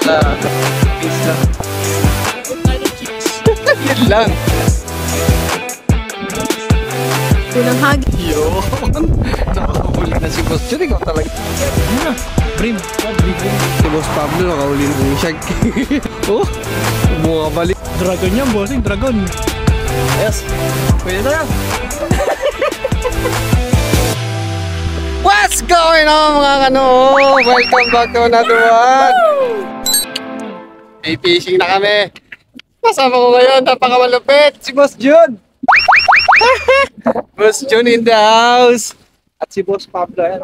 sa beach lang. Yun lang. Unang hagi. Yun. Nakahuli na si Boss Jun. Ikaw talaga. Yun na. Brim. Si Boss Pablo nakahuli na yung shark. Oh, bumabalik. Dragon yan, bossing. Dragon. Yes. Pwede tayo. What's going on mga kano? Welcome back to another one. May fishing na kami. Kasama ko ngayon, napakamalupit, si Boss Jun. Boss Jun in the house. At si Boss Pablo yan.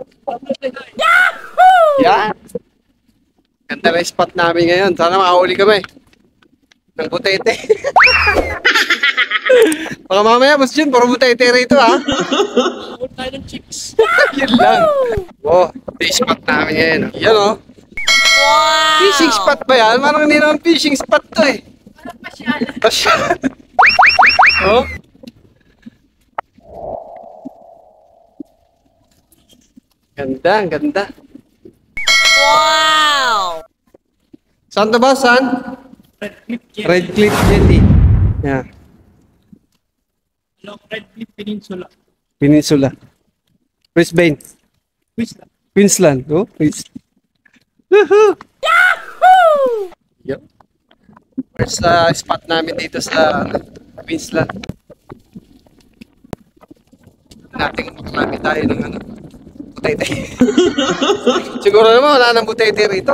Yan. Ganda na spot namin ngayon. Sana makahuli kami ng butete. Baka mamaya, Boss Jun, puro butete rito ha. Huwag tayo ng chicks. Yun lang. Oh, yung spot namin ngayon. Yan oh. Wow! Fishing spot ba yan? Parang hindi naman fishing spot to eh. Parang pasyalan. Pasyalan. Oh. Ganda, ang ganda. Wow! Saan to ba? Saan? Red Cliff Jetty. Red Cliff Jetty. Yeah. Red Cliff Peninsula. Peninsula. Brisbane. Queensland. Queensland. Oh, Queensland. Woohoo! Yahoo! Yep. Where's the spot namin dito sa Queensland? Nating makamami tayo ng ano, butete. Siguro naman wala nang butete rito.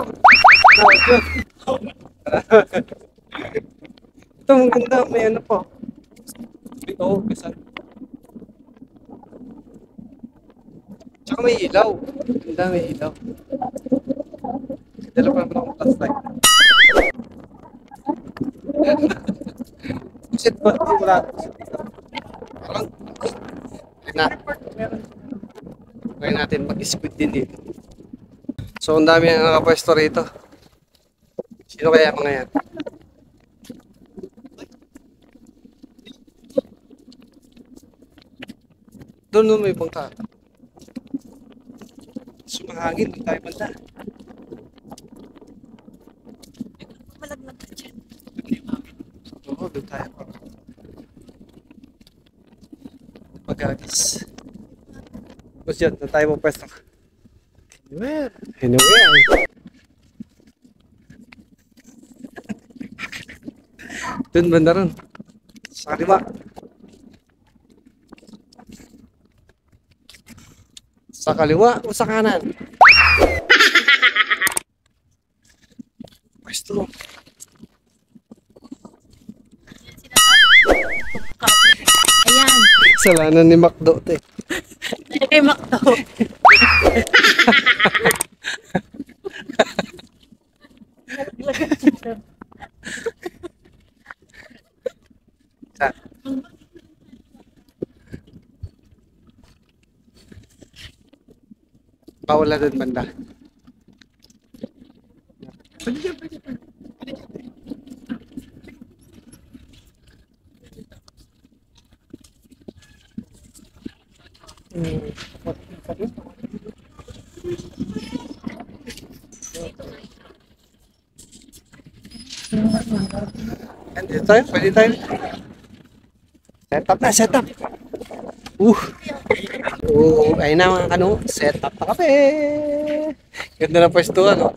Ito, ang ganda. May ano po. Oo, kasal. Tsaka may ilaw. Ganda, may ilaw. Dala pa naman akong flashlight. Shit ba? Hindi wala. Parang, na. Kaya natin mag-squid din dito. So, ang dami ang nakapwesto rito. Sino kaya mga yan? Doon may bangka. Sumahangin, doon tayo banda. Malaglag ka dyan. Oo, doon tayo. Pag-agis. Tapos yan, doon tayo pwesto. Anywhere. Anywhere. Doon banda ron. Sa kaliwa. Sa kaliwa o sa kanan? Pwesto. Ayan. Salanan ni Macdo, te. Kay Macdo. Sa. Bawal na doon banda. Dito tayo, pwede tayo. Set up na, set up. Ayun na mga kano, set up na kape. Ganda na pwesto, ano.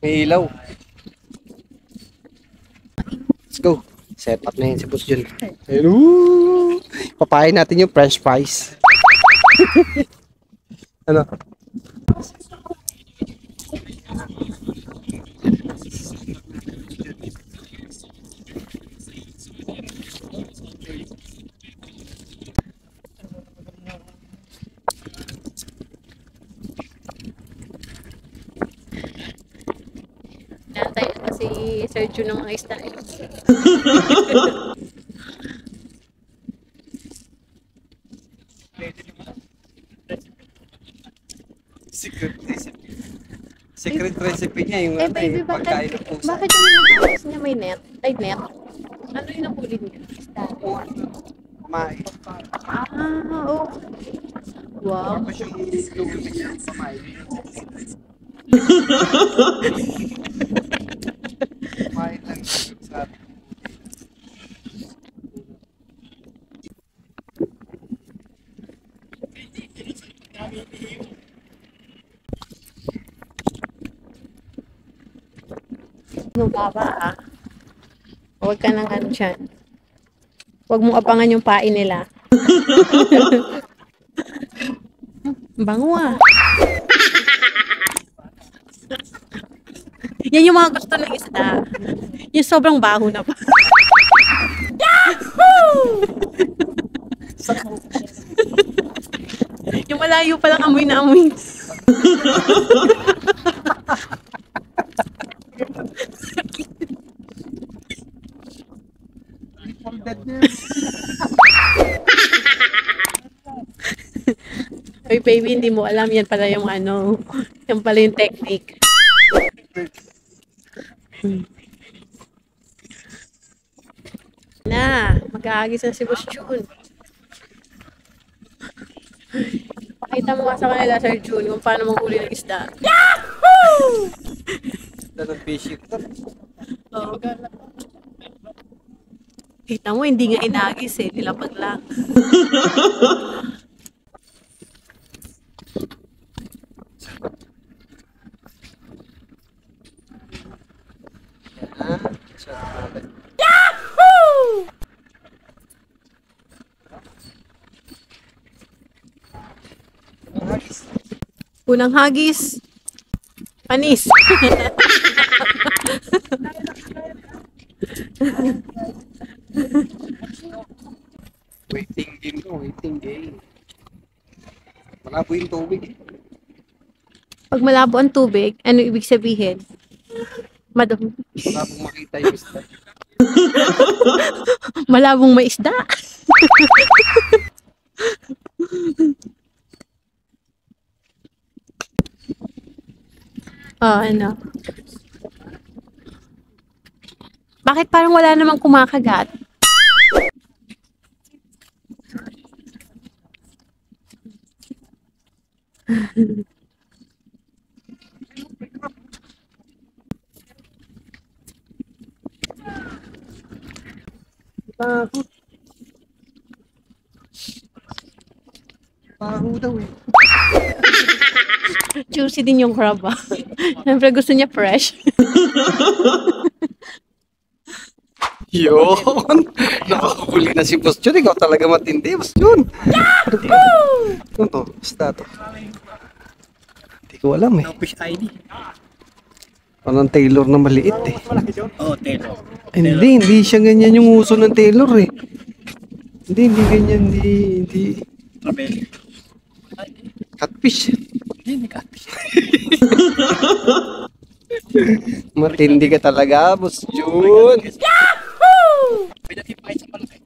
May ilaw. Let's go. Set up na yun si Boss Jun. Ayun, papain natin yung french fries. Ano? Nantay na si Sergio ng mga isda. Secret recipe niya yung Baby, pagkain ng pusa. bakit yung nakapos niya may net? Ay, net? Ano yung nahuli niya? Isda. Kumain. Oh. Wow. Tapos yung itlog niya kumain. Nung baba ah. Huwag ka nang ano dyan. Huwag mong abangan yung pain nila. Bango ah. Yan yung mga gusto ng isda. Yung sobrang baho na pa. Yahoo! Yung malayo palang amoy na amoy. Oy baby, hindi mo alam. Yan pala yung ano. Yan pala yung technique. Na, mag-aagis na si Boss June. Pakita mo nga sa kanila, Sir June, kung paano manghuli ng isda. Yahoo! Ganun fishing. Oh. Kita mo, hindi nga inagis eh. Nilapag lang. Yahoo! Unang hagis. Panis. Waiting game ko, waiting game. Malabo yung tubig eh. Pag malabo ang tubig, ano ibig sabihin? Madumi. Malabong makita yung isda. Malabong may isda. Oh, ano? Bakit parang wala namang kumakagat? Paho. Paho daw eh. Juicy din yung crab ah. Siyempre gusto niya fresh. Yun! Nakahuli na si Boss Jun. Ikaw talaga matindi, Boss Jun. Ano to? Basta to. Hindi ko alam eh. No fish ID. Parang Taylor na maliit eh. Oh, Taylor. Hindi siya ganyan yung uso ng Taylor eh. Hindi ganyan, hindi. Trabel. Catfish. Hindi catfish. Matindi ka talaga, Boss Jun. Pwede natin pakit sa malaki.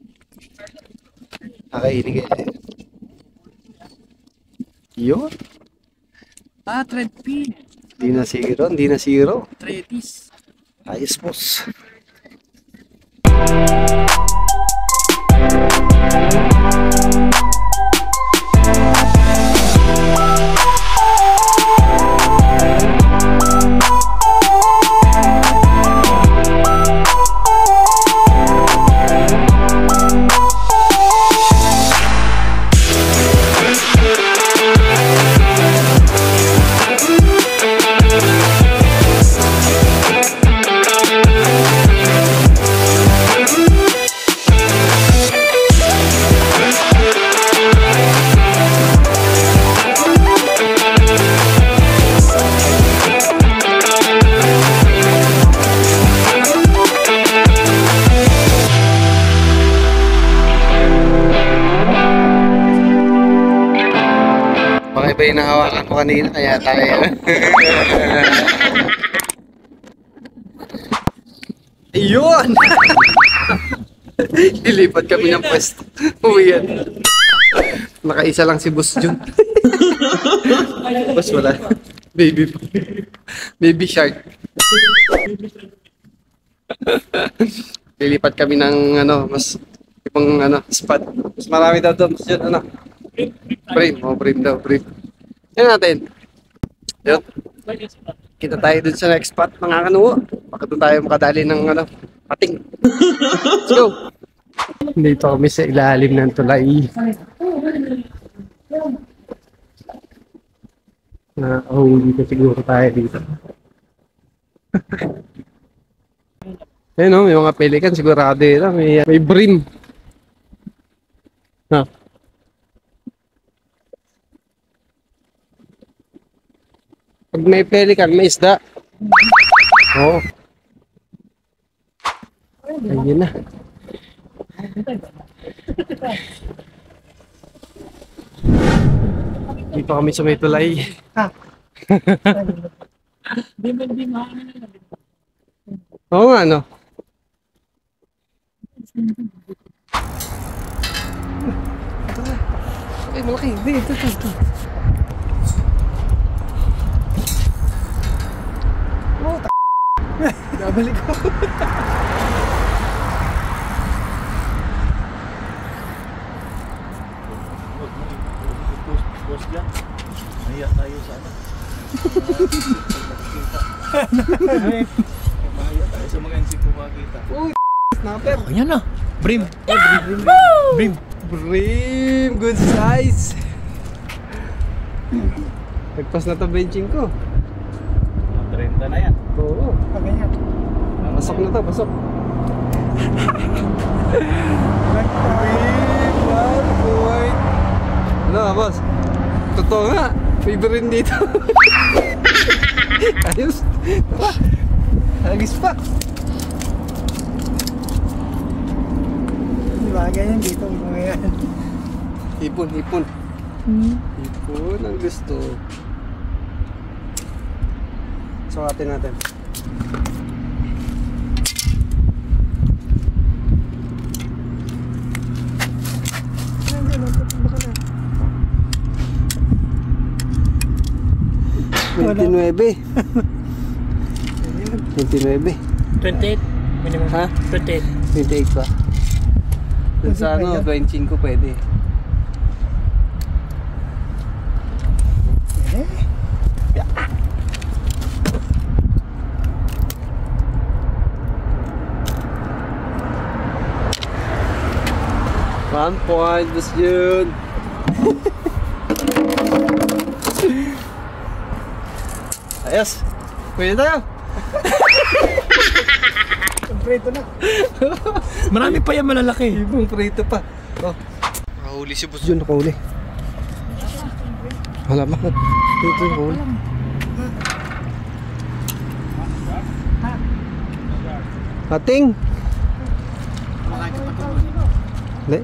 Nakainin ka eh. Yun. Ah, thread pin. Hindi na zero, hindi na zero. Threadies. Ayos, boss. Baka iba yung nahawakan ko kanina, kaya tayo. Ayun! Lilipat kami ng pwesto. Uwian. Nakaisa lang si Boss Jun. Boss, wala. Baby. Baby shark. Lilipat kami ng mas ibang spot. Mas marami daw doon. Boss Jun, Brain. Brain daw. Brain. Yan natin. Yun. Kita tayo dun sa next spot, mga kanuo. Baka doon tayo makadali ng pating. Let's go! Dito kami sa ilalim ng tulay. Nakahuli ko siguro tayo dito. Ayun o, may mga pelikan, sigurado yun. May brim. Ha? Pag may pelikan, may isda. Oo. Ayun na. Dito kami sa may tulay. Oo nga, no? Ay, malaki. Ito. Oh, nabalik ko. Post dyan. Mahiya tayo sa ano. Mahiya tayo sa mga NC kung makita. Uy, snapper. Ayan na. Brim. Brim. Brim, good size. Nagpas na to benching ko. Mga 30 na yan. Oo. Ganyan. Pasok na to, pasok. Brim, one point. Ano, boss? Totoo nga. Favorite dito. Ayos. Tara. Agis pa. Diba, ganyan dito. Ganyan. Hipon. Hipon ang gusto. Sukatin natin. Wala. 29. 29. 28. Minimum. Ha? 28. 28 pa. Dun sa ano, 25 pwede. One point, Boss Jun. Ayos. Pwede tayo. Prito na. Marami pa yan malalaki. Ibang prito pa. Oh. Nakahuli si Boss Jun, nakahuli. Wala ba? Dito nakahuli. Ating. Hindi.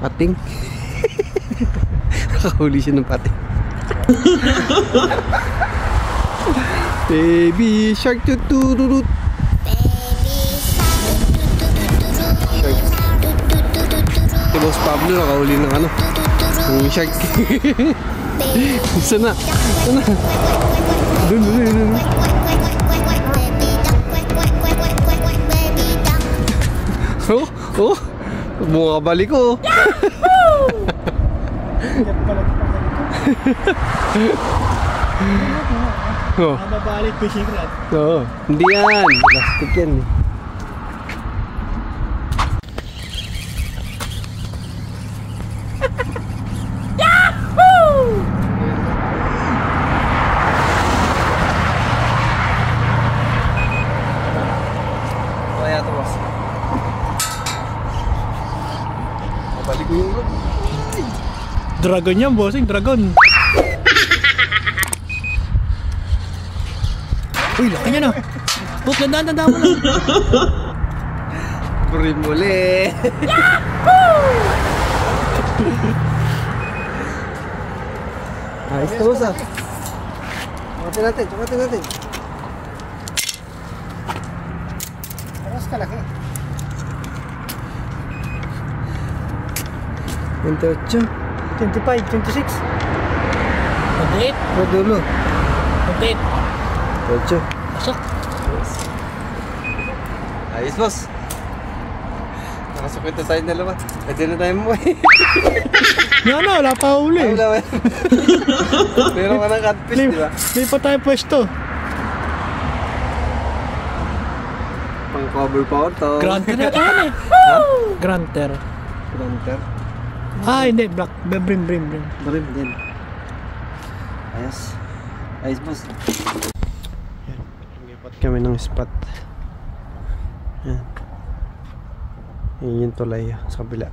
Pating. Nakahuli siya ng pating. Baby shark tutururut. Shark. Si Boss Pablo nakahuli ng ano? Ng shark. Sana. Sana. Dun. Oh. Bunga balik ko. Oh. Mabalik fishing rod. Oo. Hindi yan. Plastic yan. Kaya ito, boss. Mabalik ko yung rod. Dragon yan, bossing. Dragon. Uy, laki niya na. Huwag, tanda mo lang. Brim muli. Ayos na, boss, ah. Sukatin natin. Paras kalaki. 28. 25, 26. 28. Dulo. 28. 8. Pasok. Ayos, boss. Nakasukit na tayo dalawa. Pwede na tayo mo eh. Yan na, wala pa huli. Wala. Meron ka ng catfish, di ba? Hindi pa tayo pwesto. Pang cover pa to. Granter na tayo eh. Ha? Granter. Granter. Ah, hindi. Black. Brim. Brim din. Ayos. Ayos, boss. kami ng spot. Yan. Yan yung tulay sa kabila.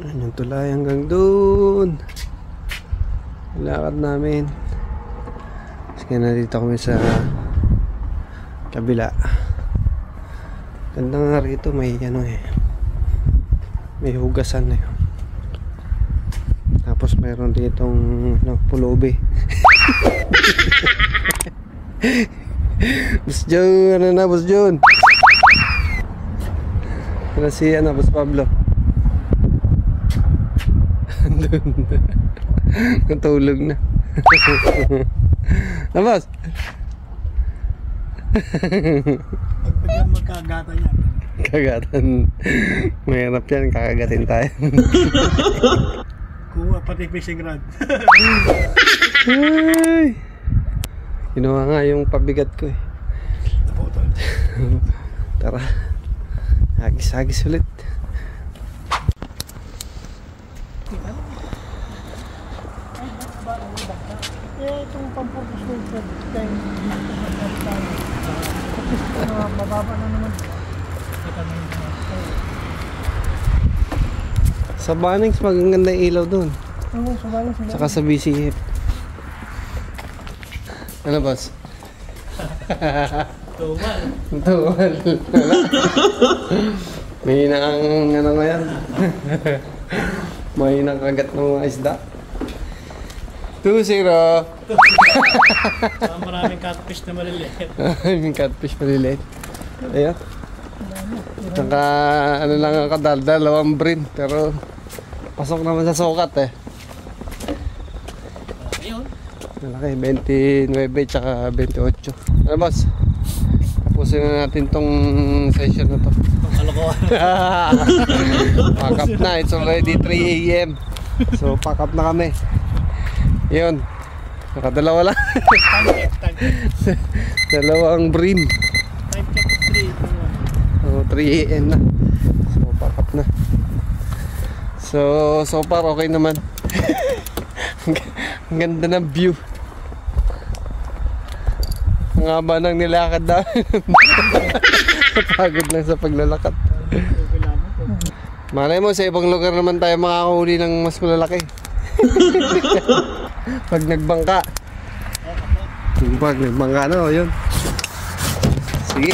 Yan yung tulay hanggang doon. Lakad namin. Kaya nandito kami sa kabila. Ganda nga rito, may ano may hugasan na yun. Tapos mayroon ditong pulubi. Boss John, ano na Boss John? Ano si Boss Pablo? Andun na. Natulog na. Boss? Pag magkagatan yan. Kagatan. Mahirap yan, kakagatin tayo. Kuha pati fishing rod. Ay! Ginawa nga yung pabigat ko eh. Tara. Hagis-hagis ulit. Itong pampurpos ko ito. Mababa na naman. Sa Banings, magaganda yung ilaw doon. Oo, subayan sila. Saka sa BCF. Ano boss? Tumal. Tumal. May ang ano ngayon. May nakagat ng mga isda. 2-0. Maraming catfish na maliliit. May catfish maliliit. Ayan. Saka ano lang ang kadaldal, 2 brin. Pero pasok naman sa sukat eh. Ayun. Malaki, 29 tsaka 28. Ano boss? Tapusin na natin tong session na to. Kalokohan. Pack up na, it's already 3 AM. So pack up na kami. Yun. Nakadalawa lang. Time check. Dalawang brim. Time check 3. So 3 AM na. So pack up na. So far okay naman. Ang ganda ng view. Ang haba nang nilakad namin. Pagod lang sa paglalakad. Malay mo, sa ibang lugar naman tayo makakahuli ng mas malalaki. Pag nagbangka. Pag nagbangka na, yun. Sige.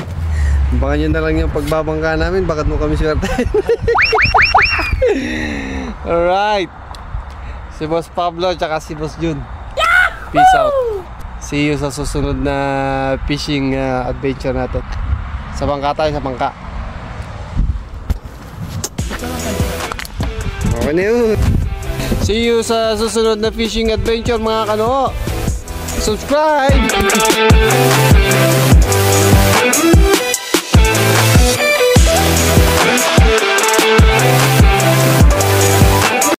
Abangan nyo na lang yung pagbabangka namin. Bakit mo kami swerte? Alright. Si Boss Pablo tsaka si Boss Jun. Peace out. See you sa susunod na fishing adventure natin. Sa bangka tayo, sa bangka. Okay na yun. See you sa susunod na fishing adventure mga kano. Subscribe!